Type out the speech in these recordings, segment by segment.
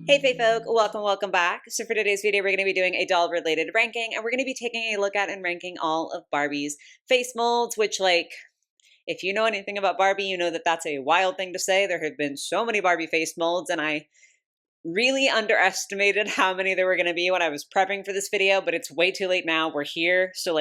Hey Fae folk, welcome back. So for today's video, we're going to be doing a doll related ranking, and we're going to be taking a look at and ranking all of Barbie's face molds, which if you know anything about Barbie, you know that that's a wild thing to say. There have been so many Barbie face molds, and I really underestimated how many there were going to be when I was prepping for this video, but it's way too late now. We're here. So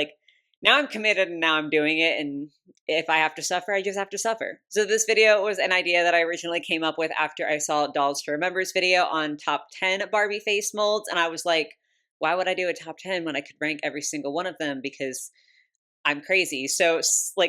now I'm committed and now I'm doing it. And if I have to suffer, I just have to suffer. So this video was an idea that I originally came up with after I saw Dolls for Remember's video on top 10 Barbie face molds. And I was like, why would I do a top 10 when I could rank every single one of them? Because I'm crazy. So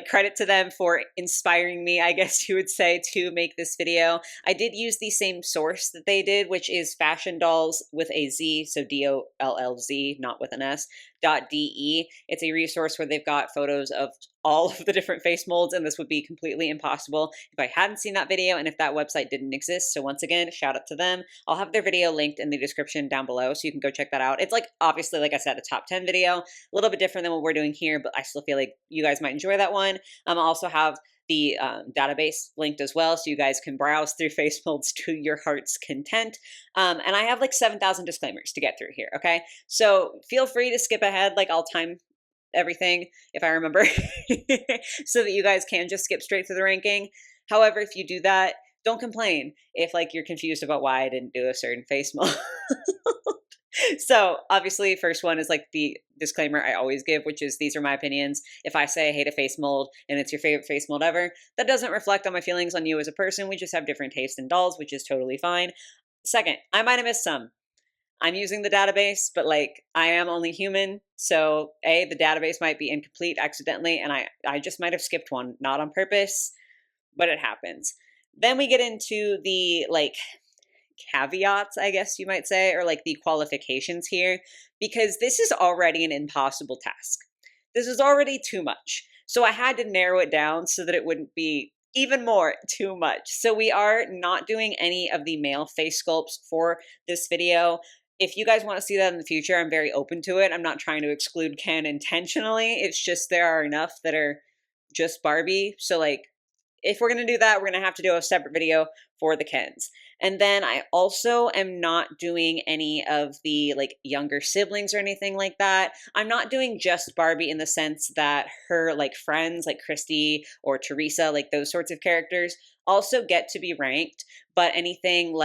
credit to them for inspiring me, I guess you would say, to make this video. I did use the same source that they did, which is Fashion Dolls with a Z, so DOLLZ, not with an S, .de. It's a resource where they've got photos of all of the different face molds, and this would be completely impossible if I hadn't seen that video and if that website didn't exist. So once again, shout out to them. I'll have their video linked in the description down below, so you can go check that out. It's obviously, like I said, a top 10 video, a little bit different than what we're doing here, but I still feel like you guys might enjoy that one. I'll also have the database linked as well, so you guys can browse through face molds to your heart's content. And I have 7,000 disclaimers to get through here, okay? So feel free to skip ahead, I'll time everything if I remember, so that you guys can just skip straight through the ranking. However, if you do that, don't complain if you're confused about why I didn't do a certain face mold. So obviously, first one is the disclaimer I always give, which is these are my opinions. If I say I hate a face mold and it's your favorite face mold ever, that doesn't reflect on my feelings on you as a person. We just have different tastes in dolls, which is totally fine. Second, I might have missed some. I'm using the database, but I am only human. So the database might be incomplete accidentally, and I just might have skipped one, not on purpose, but it happens. Then we get into the caveats, I guess you might say, or the qualifications here, because this is already an impossible task. This is already too much. So I had to narrow it down so that it wouldn't be even more too much. So we are not doing any of the male face sculpts for this video. If you guys want to see that in the future, I'm very open to it. I'm not trying to exclude Ken intentionally. It's just there are enough that are just Barbie. So if we're going to do that, we're going to have to do a separate video for the Kens. And then I also am not doing any of the younger siblings or anything like that. I'm not doing just Barbie in the sense that her friends like Christy or Teresa, those sorts of characters also get to be ranked. But anything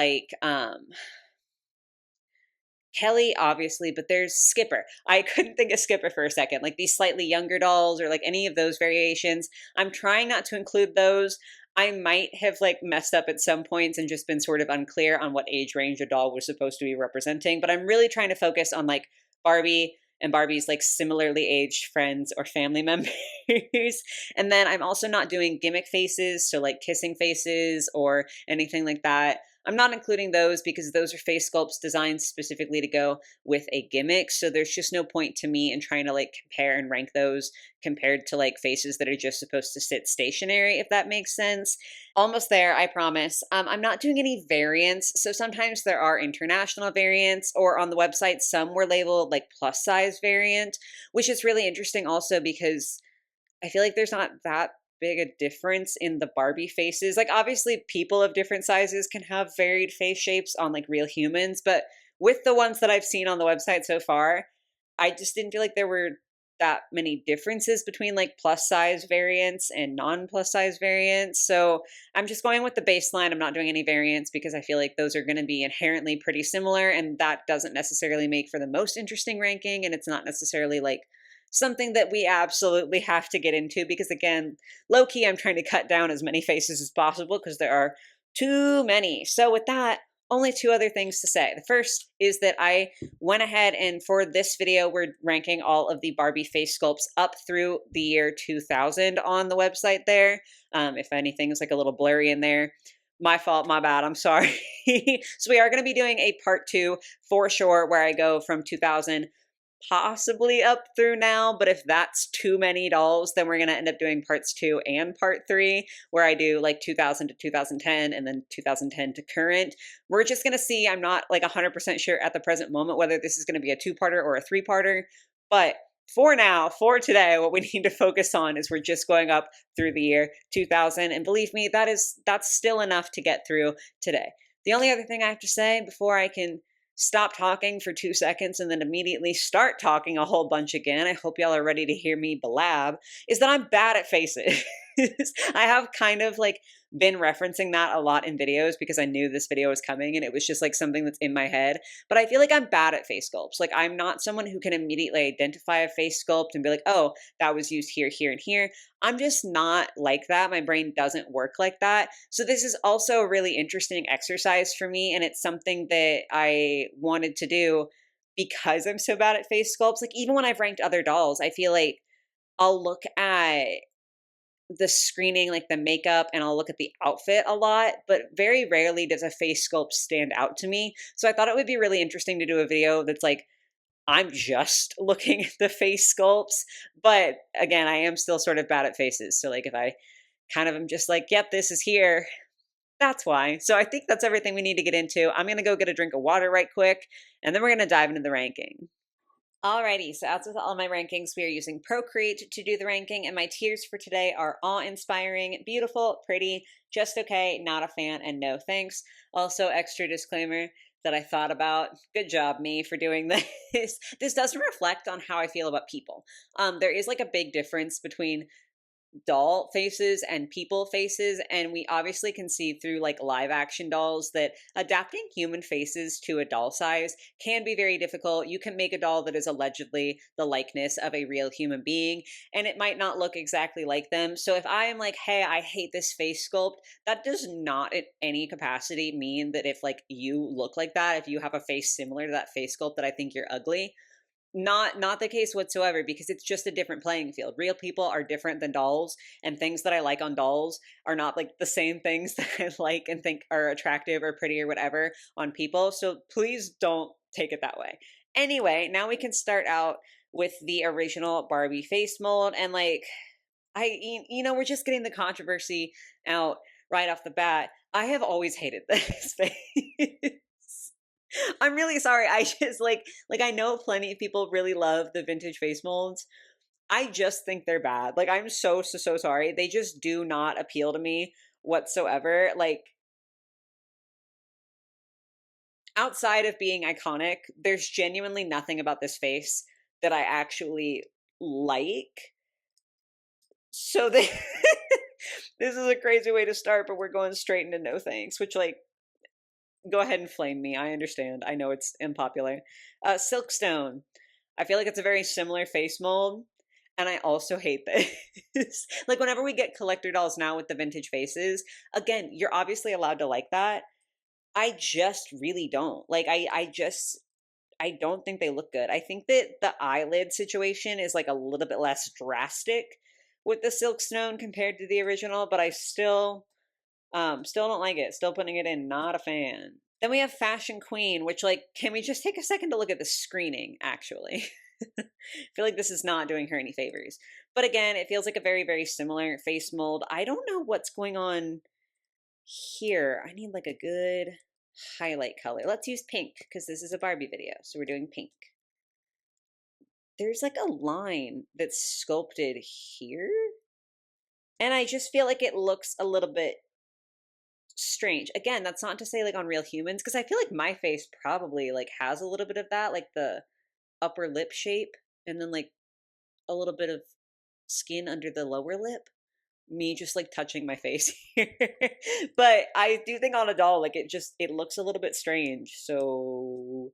Kelly, obviously, but there's Skipper. I couldn't think of Skipper for a second. These slightly younger dolls or any of those variations. I'm trying not to include those. I might have messed up at some points and just been sort of unclear on what age range a doll was supposed to be representing. But I'm really trying to focus on Barbie and Barbie's similarly aged friends or family members. And then I'm also not doing gimmick faces, so kissing faces or anything like that. I'm not including those because those are face sculpts designed specifically to go with a gimmick. So there's just no point to me in trying to compare and rank those compared to faces that are just supposed to sit stationary, if that makes sense. Almost there, I promise. I'm not doing any variants. So sometimes there are international variants, or on the website, some were labeled plus size variant, which is really interesting also because I feel there's not that big a difference in the Barbie faces. Obviously people of different sizes can have varied face shapes on real humans, but with the ones that I've seen on the website so far, I just didn't feel there were that many differences between plus size variants and non-plus size variants. So I'm just going with the baseline. I'm not doing any variants because I feel those are going to be inherently pretty similar, and that doesn't necessarily make for the most interesting ranking, and it's not necessarily something that we absolutely have to get into because, again, low-key, I'm trying to cut down as many faces as possible because there are too many. So with that, only two other things to say. The first is that I went ahead and for this video, we're ranking all of the Barbie face sculpts up through the year 2000 on the website there. If anything is a little blurry in there, my fault, my bad, I'm sorry. So we are going to be doing a part 2 for sure, where I go from 2000 possibly up through now, but if that's too many dolls, then we're going to end up doing parts 2 and part 3, where I do 2000 to 2010 and then 2010 to current. We're just going to see. I'm not 100% sure at the present moment whether this is going to be a 2-parter or a 3-parter, but for now, for today, what we need to focus on is we're just going up through the year 2000, and believe me, that's still enough to get through today. The only other thing I have to say before I can stop talking for 2 seconds and then immediately start talking a whole bunch again, I hope y'all are ready to hear me blab, is that I'm bad at faces. I have kind of like been referencing that a lot in videos because I knew this video was coming and it was just like something that's in my head. But I feel like I'm bad at face sculpts. Like I'm not someone who can immediately identify a face sculpt and be like, oh, that was used here, here, and here. I'm just not like that. My brain doesn't work like that. So this is also a really interesting exercise for me. And it's something that I wanted to do because I'm so bad at face sculpts. Like even when I've ranked other dolls, I feel like I'll look at the screening, like the makeup, and I'll look at the outfit a lot, but very rarely does a face sculpt stand out to me. So I thought it would be really interesting to do a video that's like, I'm just looking at the face sculpts. But again, I am still sort of bad at faces. So like if I kind of am just like, yep, this is here, that's why. So I think that's everything we need to get into. I'm going to go get a drink of water right quick, and then we're going to dive into the ranking. Alrighty, so as with all my rankings, we are using Procreate to do the ranking, and my tiers for today are awe-inspiring, beautiful, pretty, just okay, not a fan, and no thanks. Also, extra disclaimer that I thought about. Good job, me, for doing this. This doesn't reflect on how I feel about people. There is like a big difference between doll faces and people faces, and we obviously can see through like live action dolls that adapting human faces to a doll size can be very difficult. You can make a doll that is allegedly the likeness of a real human being, and it might not look exactly like them. So if I am like, hey, I hate this face sculpt, that does not in any capacity mean that if like you look like that, if you have a face similar to that face sculpt, that I think you're ugly. Not the case whatsoever, because it's just a different playing field. Real people are different than dolls, and things that I like on dolls are not like the same things that I like and think are attractive or pretty or whatever on people. So please don't take it that way. Anyway, now we can start out with the original Barbie face mold, and like we're just getting the controversy out right off the bat. I have always hated this face. I'm really sorry. I just like I know plenty of people really love the vintage face molds. I just think they're bad. Like I'm so sorry. They just do not appeal to me whatsoever. Like outside of being iconic, there's genuinely nothing about this face that I actually like. So they this is a crazy way to start, but we're going straight into no thanks, which like go ahead and flame me. I understand. I know it's unpopular. Silkstone. I feel like it's a very similar face mold, and I also hate this. Like whenever we get collector dolls now with the vintage faces, again, you're obviously allowed to like that. I just really don't. Like I don't think they look good. I think that the eyelid situation is like a little bit less drastic with the Silkstone compared to the original, but I still don't like it. Still putting it in, not a fan. Then we have Fashion Queen, which like, can we just take a second to look at the screening, actually? I feel like this is not doing her any favors. But again, it feels like a very similar face mold. I don't know what's going on here. I need like a good highlight color. Let's use pink, because this is a Barbie video, so we're doing pink. There's like a line that's sculpted here, and I just feel like it looks a little bit strange. Again, that's not to say like on real humans, because I feel like my face probably like has a little bit of that, like the upper lip shape, and then like a little bit of skin under the lower lip. Me just like touching my face here. But I do think on a doll, like it looks a little bit strange. So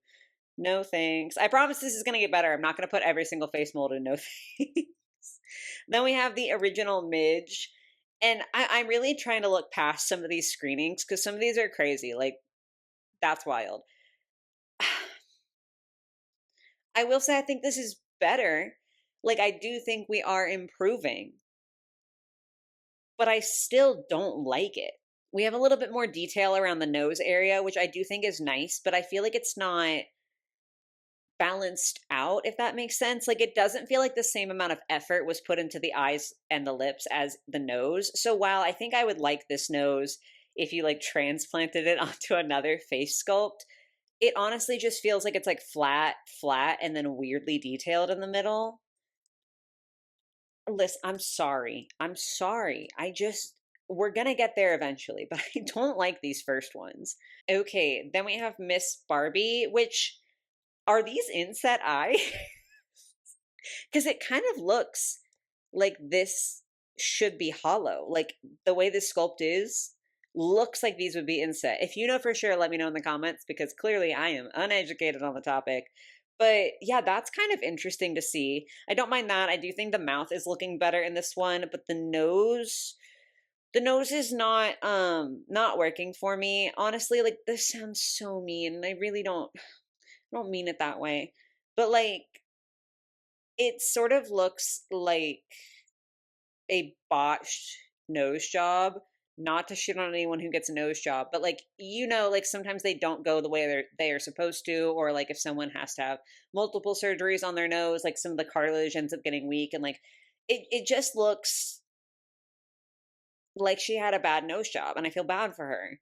no thanks. I promise this is gonna get better. I'm not gonna put every single face mold in no thanks. Then we have the original Midge. And I'm really trying to look past some of these screenings because some of these are crazy. Like, that's wild. I will say I think this is better. Like, I do think we are improving. But I still don't like it. We have a little bit more detail around the nose area, which I do think is nice, but I feel like it's not balanced out, if that makes sense. Like it doesn't feel like the same amount of effort was put into the eyes and the lips as the nose. So while I think I would like this nose if you like transplanted it onto another face sculpt, it honestly just feels like it's like flat, and then weirdly detailed in the middle. Listen, I'm sorry. I just we're gonna get there eventually, but I don't like these first ones. Okay, then we have Miss Barbie, which are these inset eye? Because it kind of looks like this should be hollow. Like the way this sculpt is, looks like these would be inset. If you know for sure, let me know in the comments because clearly I am uneducated on the topic. But yeah, that's kind of interesting to see. I don't mind that. I do think the mouth is looking better in this one, but the nose is not working for me. Honestly, like this sounds so mean. And I really don't mean it that way. But like it sort of looks like a botched nose job. Not to shit on anyone who gets a nose job, but like like sometimes they don't go the way they are supposed to, or like if someone has to have multiple surgeries on their nose, like some of the cartilage ends up getting weak, and like it just looks like she had a bad nose job, and I feel bad for her.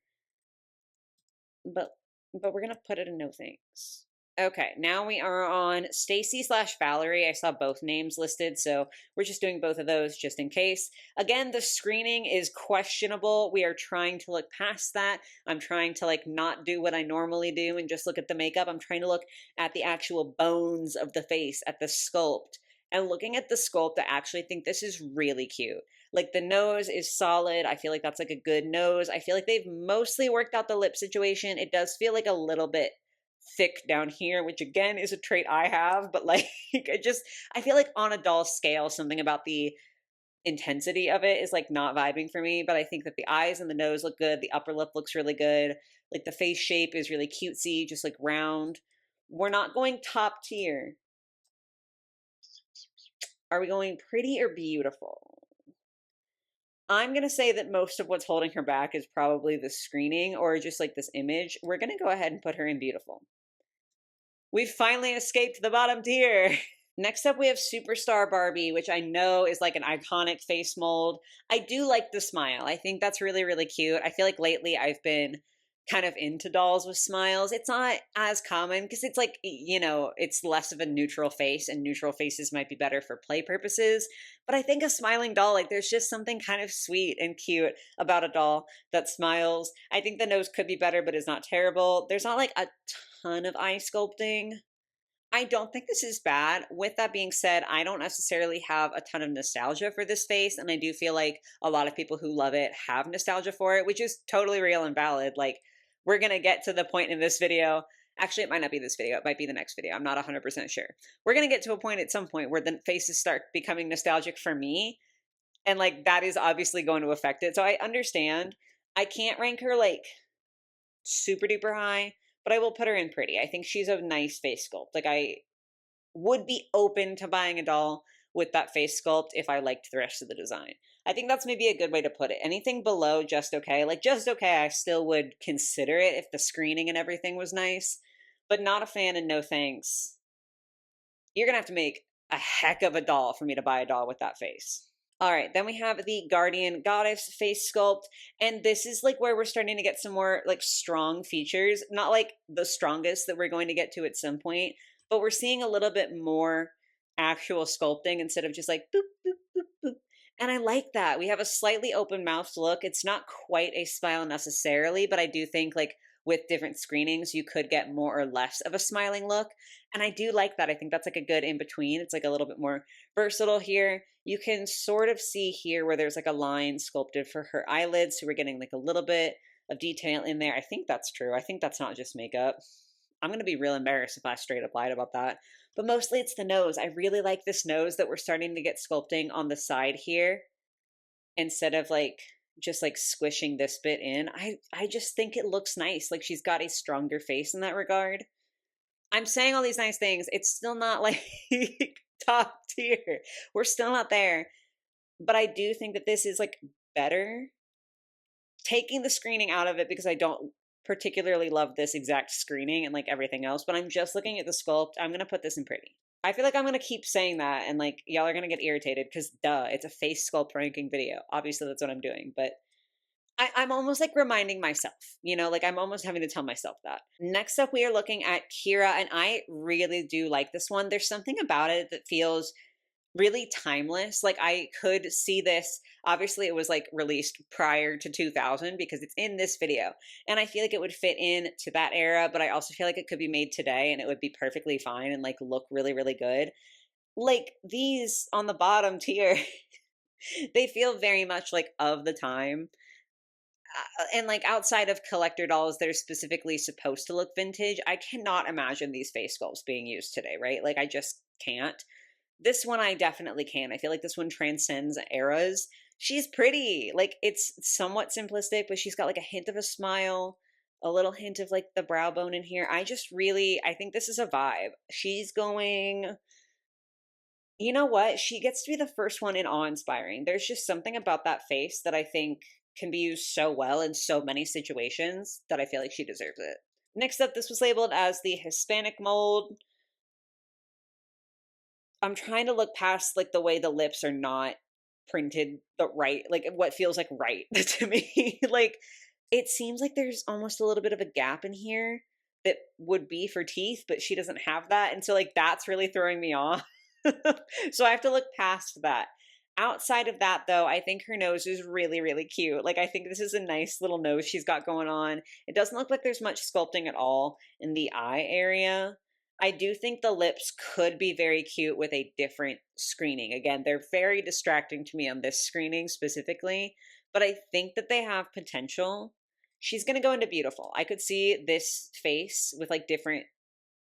But we're gonna put it in no thanks. Okay, now we are on Stacy slash Valerie. I saw both names listed, so we're just doing both of those just in case. Again, the screening is questionable. We are trying to look past that. I'm trying to like not do what I normally do and just look at the makeup. I'm trying to look at the actual bones of the face, at the sculpt. And looking at the sculpt, I actually think this is really cute. Like the nose is solid. I feel like that's like a good nose. I feel like they've mostly worked out the lip situation. It does feel like a little bit thick down here, which again is a trait I have, but like I feel like on a doll scale, something about the intensity of it is like not vibing for me. But I think that the eyes and the nose look good. The upper lip looks really good. Like the face shape is really cutesy, just like round. We're not going top tier. Are we going pretty or beautiful? I'm going to say that most of what's holding her back is probably the screening or just like this image. We're going to go ahead and put her in beautiful. We've finally escaped the bottom tier. Next up, we have Superstar Barbie, which I know is like an iconic face mold. I do like the smile. I think that's really, really cute. I feel like lately I've been kind of into dolls with smiles. It's not as common because it's like, it's less of a neutral face, and neutral faces might be better for play purposes. But I think a smiling doll, like there's just something kind of sweet and cute about a doll that smiles. I think the nose could be better, but is not terrible. There's not like a ton of eye sculpting. I don't think this is bad. With that being said, I don't necessarily have a ton of nostalgia for this face, and I do feel like a lot of people who love it have nostalgia for it, which is totally real and valid. Like, we're going to get to the point in this video. Actually, it might not be this video. It might be the next video. I'm not 100% sure. We're going to get to a point at some point where the faces start becoming nostalgic for me, and like that is obviously going to affect it. So I understand. I can't rank her like super duper high, but I will put her in pretty. I think she's a nice face sculpt. Like I would be open to buying a doll with that face sculpt if I liked the rest of the design. I think that's maybe a good way to put it. Anything below just okay, like just okay, I still would consider it if the screening and everything was nice, but not a fan and no thanks. You're gonna have to make a heck of a doll for me to buy a doll with that face. All right, then we have the Guardian Goddess face sculpt, and this is like where we're starting to get some more like strong features, not like the strongest that we're going to get to at some point, but we're seeing a little bit more actual sculpting instead of just like boop, boop, boop, boop. And I like that. We have a slightly open mouthed look. It's not quite a smile necessarily, but I do think like with different screenings, you could get more or less of a smiling look. And I do like that. I think that's like a good in between. It's like a little bit more versatile here. You can sort of see here where there's like a line sculpted for her eyelids. So we're getting like a little bit of detail in there. I think that's true. I think that's not just makeup. I'm going to be real embarrassed if I straight up lied about that. But mostly it's the nose. I really like this nose that we're starting to get sculpting on the side here instead of like just like squishing this bit in. I just think it looks nice. Like she's got a stronger face in that regard. I'm saying all these nice things. It's still not like top tier. We're still not there. But I do think that this is like better. Taking the screening out of it because I don't particularly love this exact screening and like everything else, but I'm just looking at the sculpt. I'm going to put this in pretty. I feel like I'm going to keep saying that and like y'all are going to get irritated because duh, it's a face sculpt ranking video. Obviously that's what I'm doing, but I'm almost like reminding myself, like I'm almost having to tell myself that. Next up, we are looking at Kira, and I really do like this one. There's something about it that feels really timeless. Like I could see this. Obviously, it was like released prior to 2000 because it's in this video. And I feel like it would fit in to that era, but I also feel like it could be made today and it would be perfectly fine and like look really, really good. Like these on the bottom tier, they feel very much like of the time. And like outside of collector dolls that are specifically supposed to look vintage, I cannot imagine these face sculpts being used today, right? Like I just can't. This one I definitely can. I feel like this one transcends eras. She's pretty. Like it's somewhat simplistic, but she's got like a hint of a smile, a little hint of like the brow bone in here. I think this is a vibe. She's going, you know what? She gets to be the first one in awe-inspiring. There's just something about that face that I think can be used so well in so many situations that I feel like she deserves it. Next up, this was labeled as the Hispanic mold. I'm trying to look past like the way the lips are not printed the right, like what feels like right to me. Like it seems like there's almost a little bit of a gap in here that would be for teeth, but she doesn't have that. And so like that's really throwing me off. So I have to look past that. Outside of that though, I think her nose is really, really cute. Like I think this is a nice little nose she's got going on. It doesn't look like there's much sculpting at all in the eye area. I do think the lips could be very cute with a different screening. Again, they're very distracting to me on this screening specifically, but I think that they have potential. She's going to go into beautiful. I could see this face with like different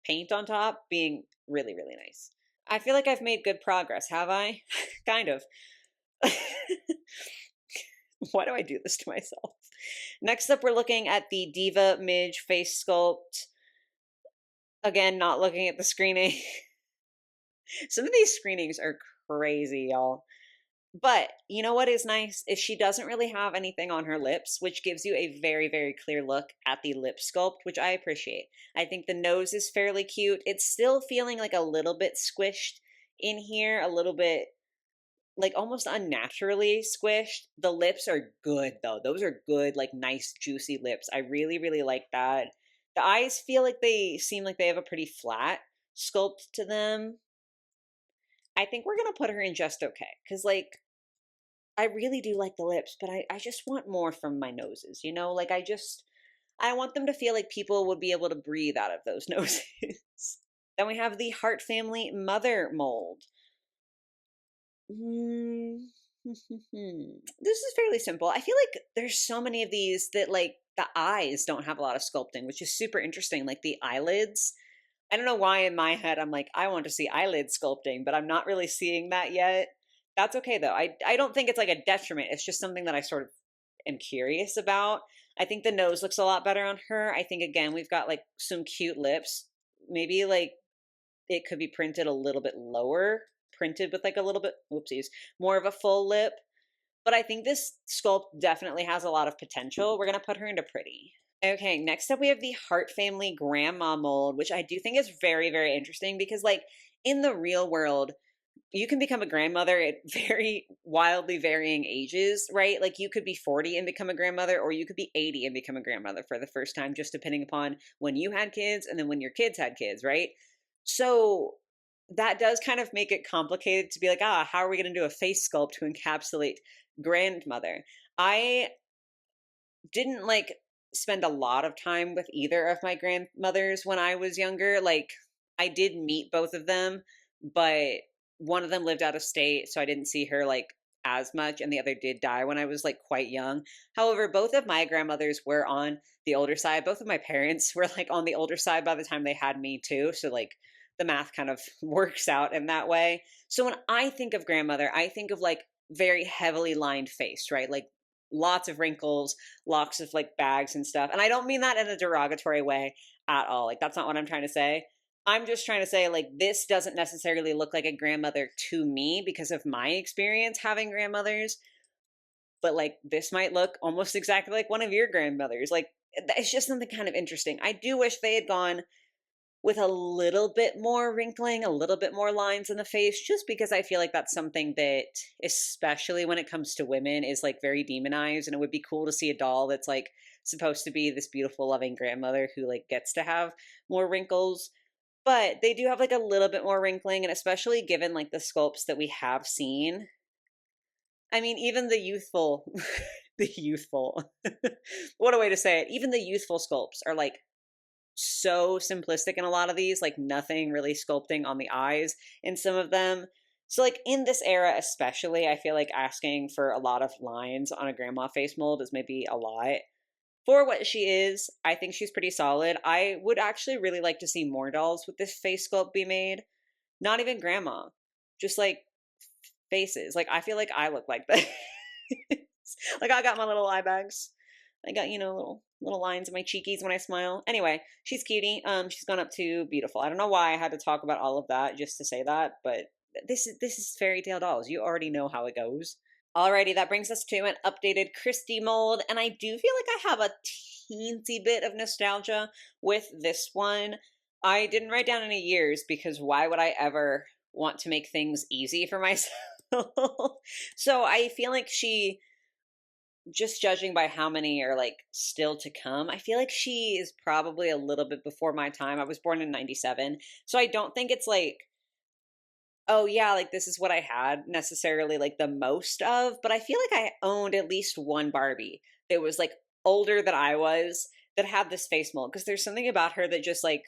paint on top being really, really nice. I feel like I've made good progress, have I? Kind of. Why do I do this to myself? Next up, we're looking at the Diva Midge face sculpt. Again, not looking at the screening. Some of these screenings are crazy, y'all. But you know what is nice is she doesn't really have anything on her lips, which gives you a very, very clear look at the lip sculpt, which I appreciate. I think the nose is fairly cute. It's still feeling like a little bit squished in here, a little bit like almost unnaturally squished. The lips are good though. Those are good, like nice, juicy lips. I really, really like that. The eyes feel like they seem like they have a pretty flat sculpt to them. I think we're going to put her in just okay. Because, like, I really do like the lips, but I just want more from my noses, you know? Like, I want them to feel like people would be able to breathe out of those noses. Then we have the Heart Family Mother mold. This is fairly simple. I feel like there's so many of these that, like, the eyes don't have a lot of sculpting, which is super interesting. Like, the eyelids. I don't know why in my head I'm like, I want to see eyelid sculpting, but I'm not really seeing that yet. That's okay though. I don't think it's like a detriment. It's just something that I sort of am curious about. I think the nose looks a lot better on her. I think again, we've got like some cute lips. Maybe like it could be printed a little bit lower, printed with like a little bit, whoopsies, more of a full lip. But I think this sculpt definitely has a lot of potential. We're going to put her into pretty. Okay, next up we have the Heart Family Grandma mold, which I do think is very, very interesting because, like, in the real world, you can become a grandmother at very wildly varying ages, right? Like, you could be 40 and become a grandmother, or you could be 80 and become a grandmother for the first time, just depending upon when you had kids and then when your kids had kids, right? So, that does kind of make it complicated to be like, how are we going to do a face sculpt to encapsulate grandmother? I didn't like spend a lot of time with either of my grandmothers when I was younger. Like I did meet both of them, but one of them lived out of state, so I didn't see her like as much, and the other did die when I was like quite young. However, both of my grandmothers were on the older side. Both of my parents were like on the older side by the time they had me too. So like the math kind of works out in that way. So when I think of grandmother, I think of like very heavily lined face, right? Like lots of wrinkles, lots of like bags and stuff. And I don't mean that in a derogatory way at all. Like that's not what I'm trying to say. I'm just trying to say like this doesn't necessarily look like a grandmother to me because of my experience having grandmothers, but like this might look almost exactly like one of your grandmothers. Like it's just something kind of interesting. I do wish they had gone with a little bit more wrinkling, a little bit more lines in the face, just because I feel like that's something that, especially when it comes to women, is like very demonized. And it would be cool to see a doll that's like supposed to be this beautiful, loving grandmother who like gets to have more wrinkles. but they do have like a little bit more wrinkling, and especially given like the sculpts that we have seen. I mean, even the youthful, the youthful, what a way to say it. Even the youthful sculpts are like so simplistic in a lot of these, like nothing really sculpting on the eyes in some of them. So, like in this era, especially, I feel like asking for a lot of lines on a grandma face mold is maybe a lot. For what she is, I think she's pretty solid. I would actually really like to see more dolls with this face sculpt be made. Not even grandma, just like faces. Like I feel like I look like this. Like I got my little eye bags. I got, little lines in my cheekies when I smile. Anyway, she's cutie. She's gone up to beautiful. I don't know why I had to talk about all of that just to say that, but this is fairy tale dolls. You already know how it goes. Alrighty, that brings us to an updated Christie mold, and I do feel like I have a teensy bit of nostalgia with this one. I didn't write down any years because why would I ever want to make things easy for myself? So I feel like she, just judging by how many are like still to come, I feel like she is probably a little bit before my time. I was born in 97. So I don't think it's like, oh yeah, like this is what I had necessarily like the most of, but I feel like I owned at least one Barbie that was like older than I was that had this face mold because there's something about her that just like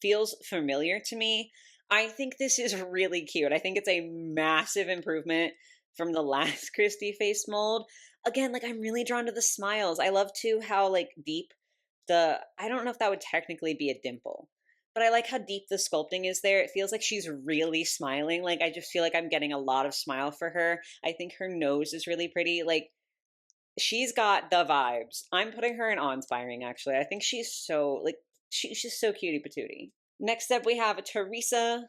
feels familiar to me. I think this is really cute. I think it's a massive improvement from the last Christie face mold. Again, like I'm really drawn to the smiles. I love too how like deep I don't know if that would technically be a dimple, but I like how deep the sculpting is there. It feels like she's really smiling. Like I just feel like I'm getting a lot of smile for her. I think her nose is really pretty. Like she's got the vibes. I'm putting her in awe-inspiring actually. I think she's so like she's just so cutie patootie. Next up, we have Teresa.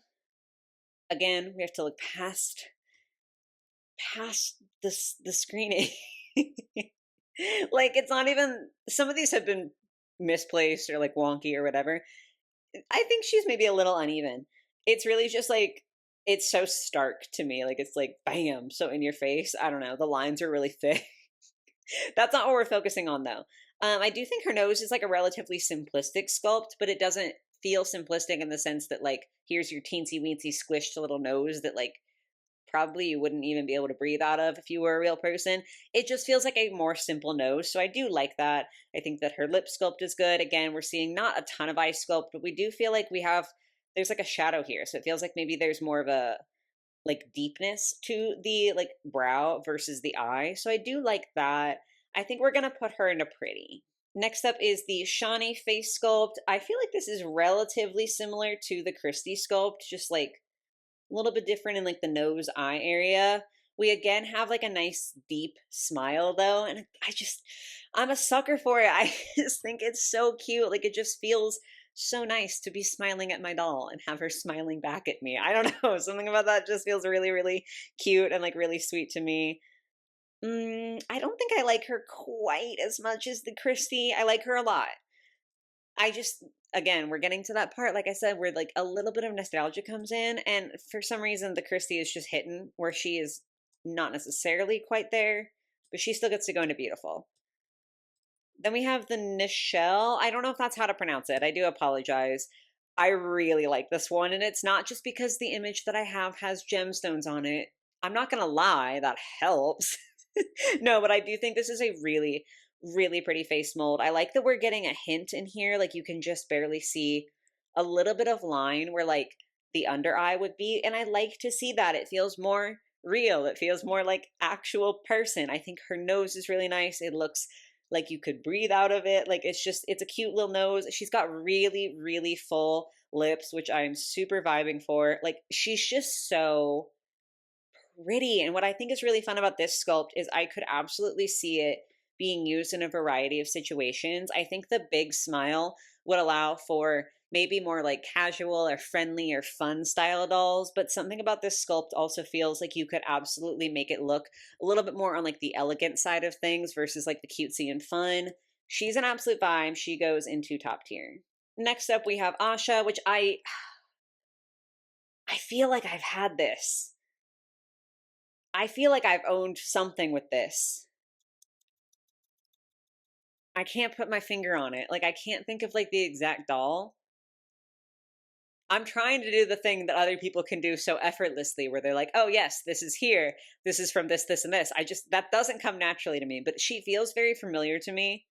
Again, we have to look past the screening. Like it's not even. Some of these have been misplaced or like wonky or whatever. I think she's maybe a little uneven. It's really just like it's so stark to me. Like it's like bam, so in your face. I don't know. The lines are really thick. That's not what we're focusing on though. I do think her nose is like a relatively simplistic sculpt, but it doesn't feel simplistic in the sense that like here's your teensy weensy squished little nose that like probably you wouldn't even be able to breathe out of if you were a real person. It just feels like a more simple nose, so I do like that. I think that her lip sculpt is good. Again, we're seeing not a ton of eye sculpt, but we do feel like there's like a shadow here, so it feels like maybe there's more of a like deepness to the like brow versus the eye. So I do like that. I think we're gonna put her into pretty. Next up is the Shawnee face sculpt. I feel like this is relatively similar to the Christie sculpt, just like a little bit different in like the nose eye area. We again have like a nice deep smile though, and I'm a sucker for it. I just think it's so cute. Like it just feels so nice to be smiling at my doll and have her smiling back at me. I don't know, something about that just feels really really cute and like really sweet to me. I don't think I like her quite as much as the Christie. I like her a lot. I just, again, we're getting to that part, like I said, where like a little bit of nostalgia comes in, and for some reason, the Christie is just hitting where she is not necessarily quite there, but she still gets to go into beautiful. Then we have the Nichelle. I don't know if that's how to pronounce it. I do apologize. I really like this one, and it's not just because the image that I have has gemstones on it. I'm not gonna lie, that helps. No, but I do think this is a really, really pretty face mold. I like that we're getting a hint in here. Like you can just barely see a little bit of line where like the under eye would be. And I like to see that. It feels more real. It feels more like actual person. I think her nose is really nice. It looks like you could breathe out of it. Like it's a cute little nose. She's got really, really full lips, which I'm super vibing for. Like she's just so pretty. And what I think is really fun about this sculpt is I could absolutely see it being used in a variety of situations. I think the big smile would allow for maybe more like casual or friendly or fun style dolls, but something about this sculpt also feels like you could absolutely make it look a little bit more on like the elegant side of things versus like the cutesy and fun. She's an absolute vibe. She goes into top tier. Next up we have Asha, which I feel like I've had this. I feel like I've owned something with this. I can't put my finger on it. Like I can't think of like the exact doll. I'm trying to do the thing that other people can do so effortlessly where they're like, "Oh yes, this is here. This is from this, and this." I just that doesn't come naturally to me, but she feels very familiar to me.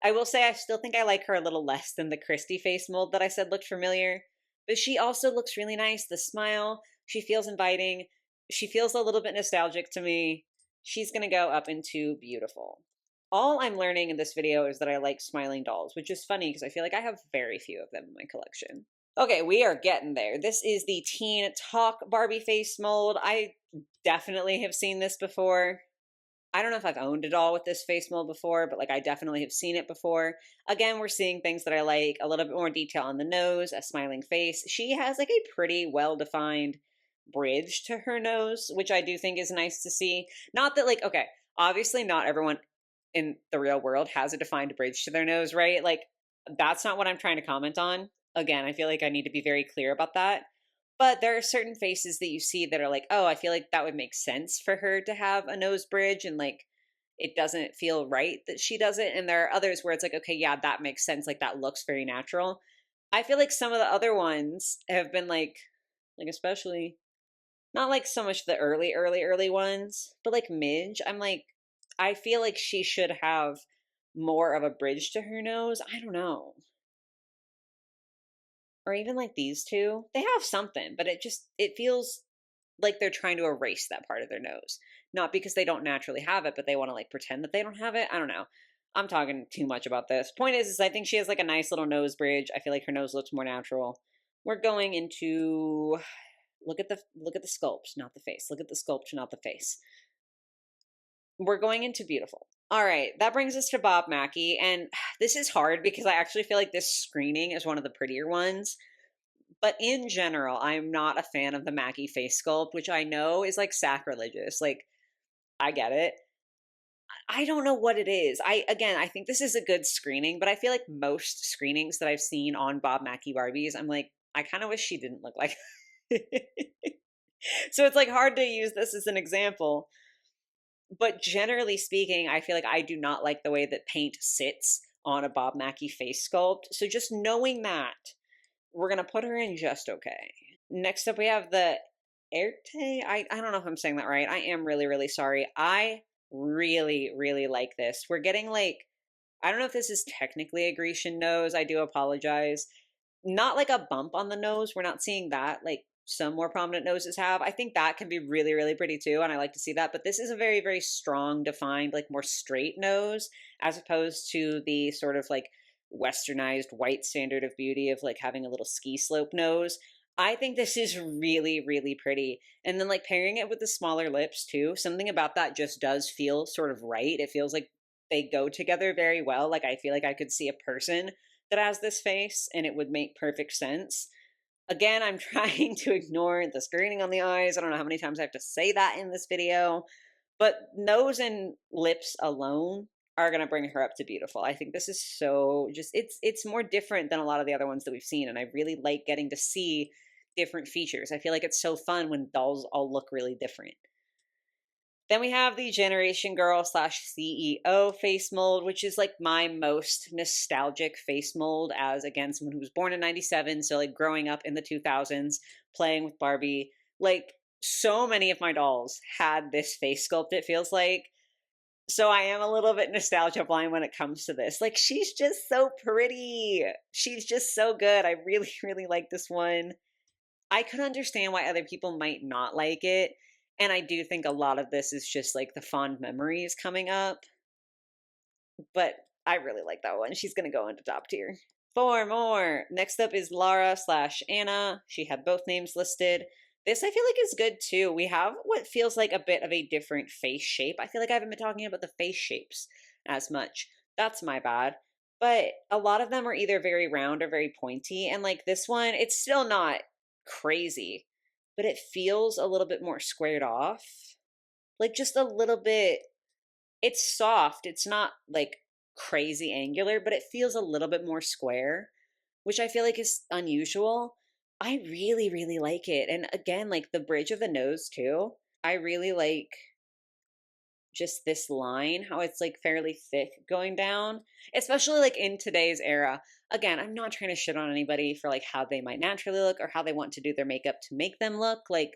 I will say I still think I like her a little less than the Christy face mold that I said looked familiar, but she also looks really nice. The smile, she feels inviting. She feels a little bit nostalgic to me. She's going to go up into beautiful. All I'm learning in this video is that I like smiling dolls, which is funny because I feel like I have very few of them in my collection. Okay, we are getting there. This is the Teen Talk Barbie face mold. I definitely have seen this before. I don't know if I've owned a doll with this face mold before, but like I definitely have seen it before. Again, we're seeing things that I like, a little bit more detail on the nose, a smiling face. She has like a pretty well-defined bridge to her nose, which I do think is nice to see. Not that like, okay, obviously not everyone in the real world has a defined bridge to their nose, right? Like that's not what I'm trying to comment on. Again, I feel like I need to be very clear about that. But there are certain faces that you see that are like, oh, I feel like that would make sense for her to have a nose bridge, and like it doesn't feel right that she does it. And there are others where it's like, okay, yeah, that makes sense. Like that looks very natural. I feel like some of the other ones have been like especially not like so much the early ones, but like Midge. I'm like, I feel like she should have more of a bridge to her nose. I don't know. Or even like these two, they have something, but it feels like they're trying to erase that part of their nose. Not because they don't naturally have it, but they want to like pretend that they don't have it. I don't know. I'm talking too much about this. Point is I think she has like a nice little nose bridge. I feel like her nose looks more natural. We're going into look at the sculpt, not the face. Look at the sculpt, not the face. We're going into beautiful. All right, that brings us to Bob Mackie, and this is hard because I actually feel like this screening is one of the prettier ones. But in general, I'm not a fan of the Mackie face sculpt, which I know is like sacrilegious. Like, I get it. I don't know what it is. I think this is a good screening, but I feel like most screenings that I've seen on Bob Mackie Barbies, I'm like, I kind of wish she didn't look like. So it's like hard to use this as an example. But generally speaking, I feel like I do not like the way that paint sits on a Bob Mackie face sculpt. So just knowing that, we're going to put her in just okay. Next up, we have the Erte. I don't know if I'm saying that right. I am really, really sorry. I really, really like this. We're getting like, I don't know if this is technically a Grecian nose. I do apologize. Not like a bump on the nose. We're not seeing that like some more prominent noses have. I think that can be really, really pretty too. And I like to see that. But this is a very, very strong, defined, like more straight nose as opposed to the sort of like westernized white standard of beauty of like having a little ski slope nose. I think this is really, really pretty. And then like pairing it with the smaller lips too, something about that just does feel sort of right. It feels like they go together very well. Like I feel like I could see a person that has this face and it would make perfect sense. Again, I'm trying to ignore the screening on the eyes. I don't know how many times I have to say that in this video, but nose and lips alone are going to bring her up to beautiful. I think this is so just it's more different than a lot of the other ones that we've seen, and I really like getting to see different features. I feel like it's so fun when dolls all look really different. Then we have the Generation Girl slash CEO face mold, which is like my most nostalgic face mold as, again, someone who was born in 97. So like growing up in the 2000s, playing with Barbie, like so many of my dolls had this face sculpt, it feels like. So I am a little bit nostalgia blind when it comes to this. Like she's just so pretty. She's just so good. I really, really like this one. I could understand why other people might not like it. And I do think a lot of this is just like the fond memories coming up. But I really like that one. She's going to go into top tier. Four more. Next up is Lara slash Anna. She had both names listed. This I feel like is good too. We have what feels like a bit of a different face shape. I feel like I haven't been talking about the face shapes as much. That's my bad. But a lot of them are either very round or very pointy. And like this one, it's still not crazy, but it feels a little bit more squared off. Like just a little bit. It's soft. It's not like crazy angular, but it feels a little bit more square, which I feel like is unusual. I really, really like it. And again, like the bridge of the nose too. I really like just this line, how it's like fairly thick going down, especially like in today's era. Again, I'm not trying to shit on anybody for like how they might naturally look or how they want to do their makeup to make them look. Like,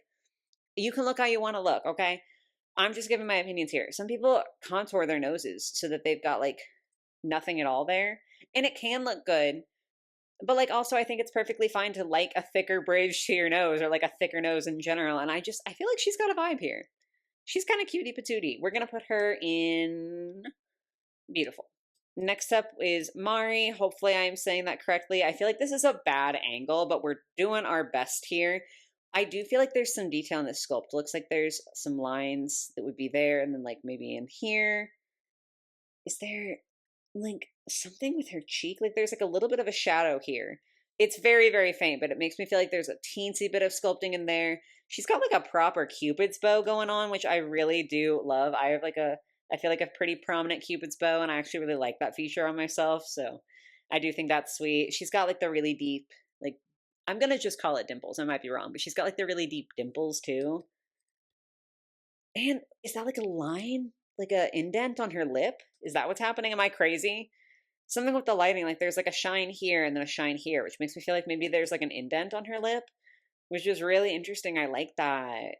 you can look how you want to look, okay? I'm just giving my opinions here. Some people contour their noses so that they've got like nothing at all there, and it can look good. But like also I think it's perfectly fine to like a thicker bridge to your nose or like a thicker nose in general. And I feel like she's got a vibe here. She's kind of cutie patootie. We're gonna put her in beautiful. Next up is Mari. Hopefully I'm saying that correctly. I feel like this is a bad angle, but we're doing our best here. I do feel like there's some detail in this sculpt. Looks like there's some lines that would be there, and then like maybe in here. Is there like something with her cheek? Like there's like a little bit of a shadow here. It's very, very faint, but it makes me feel like there's a teensy bit of sculpting in there. She's got like a proper Cupid's bow going on, which I really do love. I feel like a pretty prominent Cupid's bow, and I actually really like that feature on myself. So I do think that's sweet. She's got like the really deep, like, I'm going to just call it dimples. I might be wrong, but she's got like the really deep dimples too. And is that like a line? Like a indent on her lip? Is that what's happening? Am I crazy? Something with the lighting, like there's like a shine here and then a shine here, which makes me feel like maybe there's like an indent on her lip, which is really interesting. I like that.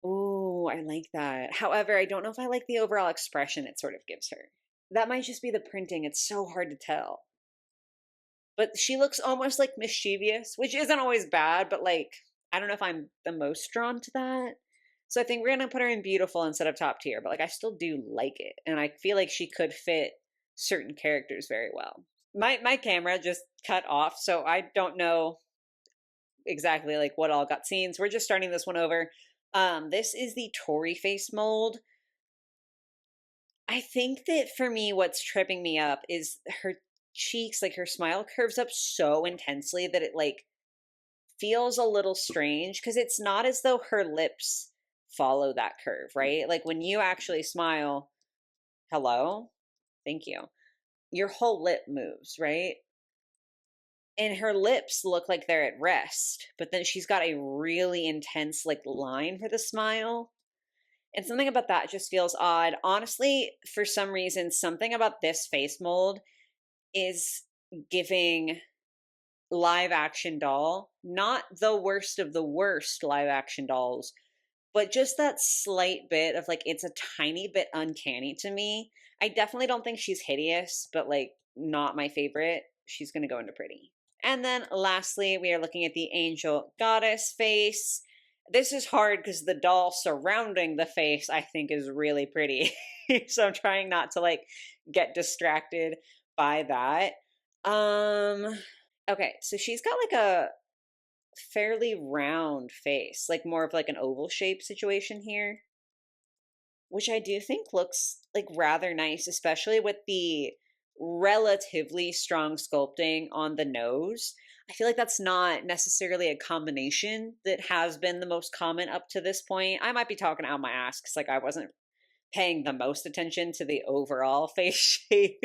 Ooh, I like that. However, I don't know if I like the overall expression it sort of gives her. That might just be the printing. It's so hard to tell. But she looks almost like mischievous, which isn't always bad, but like, I don't know if I'm the most drawn to that. So I think we're gonna put her in beautiful instead of top tier, but like I still do like it. And I feel like she could fit certain characters very well. My camera just cut off, so I don't know exactly like what all got scenes. We're just starting this one over. This is the Tory face mold. I think that for me, what's tripping me up is her cheeks, like her smile curves up so intensely that it like feels a little strange because it's not as though her lips follow that curve, right? Like when you actually smile, hello, thank you, your whole lip moves, right? And her lips look like they're at rest, but then she's got a really intense like line for the smile. And something about that just feels odd. Honestly, for some reason, something about this face mold is giving live action doll, not the worst of the worst live action dolls, but just that slight bit of like, it's a tiny bit uncanny to me. I definitely don't think she's hideous, but like, not my favorite. She's going to go into pretty. And then lastly, we are looking at the angel goddess face. This is hard because the doll surrounding the face, I think, is really pretty. So I'm trying not to like get distracted by that. Okay, so she's got like a fairly round face, like more of like an oval shape situation here, which I do think looks like rather nice, especially with the relatively strong sculpting on the nose. I feel like that's not necessarily a combination that has been the most common up to this point. I might be talking out my ass because like I wasn't paying the most attention to the overall face shape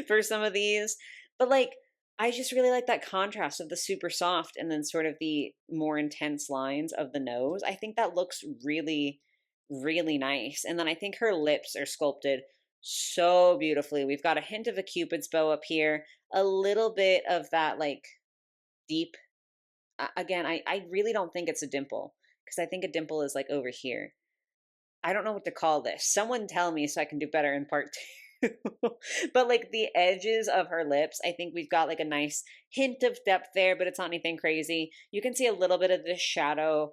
for some of these. But like I just really like that contrast of the super soft and then sort of the more intense lines of the nose. I think that looks really, really nice. And then I think her lips are sculpted so beautifully. We've got a hint of a Cupid's bow up here, a little bit of that like deep. Again, I really don't think it's a dimple because I think a dimple is like over here. I don't know what to call this. Someone tell me so I can do better in part two. But like the edges of her lips, I think we've got like a nice hint of depth there, but it's not anything crazy. You can see a little bit of the shadow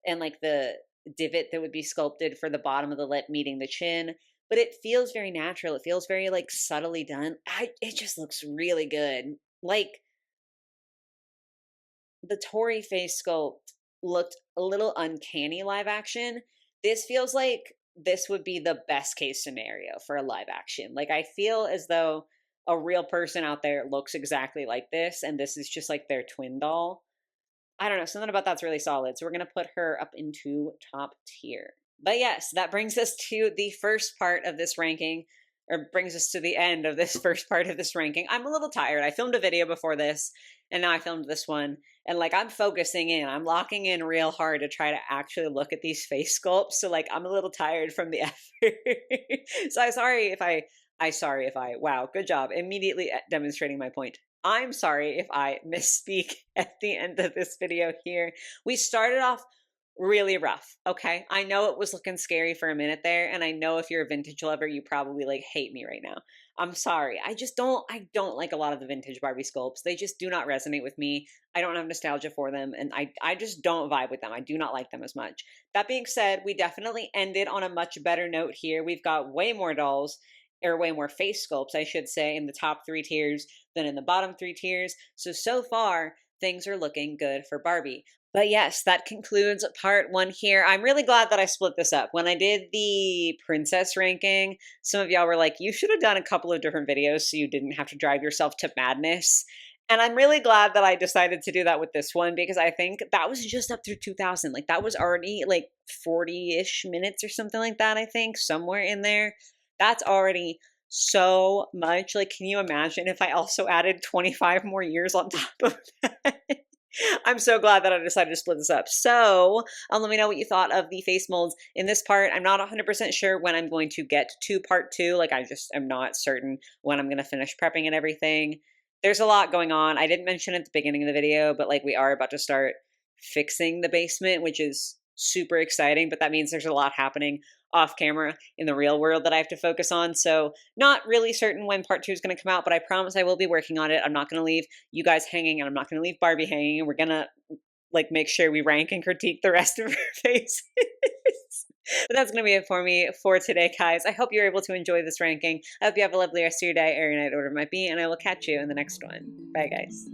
and like the divot that would be sculpted for the bottom of the lip meeting the chin, but it feels very natural. It feels very like subtly done. It just looks really good. Like the Tory face sculpt looked a little uncanny live action. This feels like this would be the best case scenario for a live action. Like I feel as though a real person out there looks exactly like this, and this is just like their twin doll. I don't know, something about that's really solid. So we're gonna put her up into top tier. But yes, that brings us to the first part of this ranking. or brings us to the end of this first part of this ranking. I'm a little tired. I filmed a video before this, and now I filmed this one. And like, I'm focusing in, I'm locking in real hard to try to actually look at these face sculpts. So like, I'm a little tired from the effort. So sorry if I, wow, good job. Immediately demonstrating my point. I'm sorry if I misspeak at the end of this video here. We started off really rough. Okay. I know it was looking scary for a minute there. And I know if you're a vintage lover, you probably like hate me right now. I'm sorry. I don't like a lot of the vintage Barbie sculpts. They just do not resonate with me. I don't have nostalgia for them. And I just don't vibe with them. I do not like them as much. That being said, we definitely ended on a much better note here. We've got way more dolls, or way more face sculpts, I should say, in the top 3 tiers than in the bottom 3 tiers. So far, things are looking good for Barbie. But yes, that concludes part 1 here. I'm really glad that I split this up. When I did the princess ranking, some of y'all were like, you should have done a couple of different videos so you didn't have to drive yourself to madness. And I'm really glad that I decided to do that with this one, because I think that was just up through 2000. Like, that was already like 40-ish minutes or something like that, I think, somewhere in there. That's already so much. Like, can you imagine if I also added 25 more years on top of that? I'm so glad that I decided to split this up. So let me know what you thought of the face molds in this part. I'm not 100% sure when I'm going to get to part 2. Like, I just am not certain when I'm going to finish prepping and everything. There's a lot going on. I didn't mention at the beginning of the video, but like, we are about to start fixing the basement, which is super exciting, but that means there's a lot happening off camera in the real world that I have to focus on. So not really certain when part 2 is going to come out, but I promise I will be working on it. I'm not going to leave you guys hanging, and I'm not going to leave Barbie hanging, and we're going to like make sure we rank and critique the rest of her faces. But that's going to be it for me for today, guys. I hope you're able to enjoy this ranking. I hope you have a lovely rest of your day or your night, whatever it might be, and I will catch you in the next one. Bye, guys.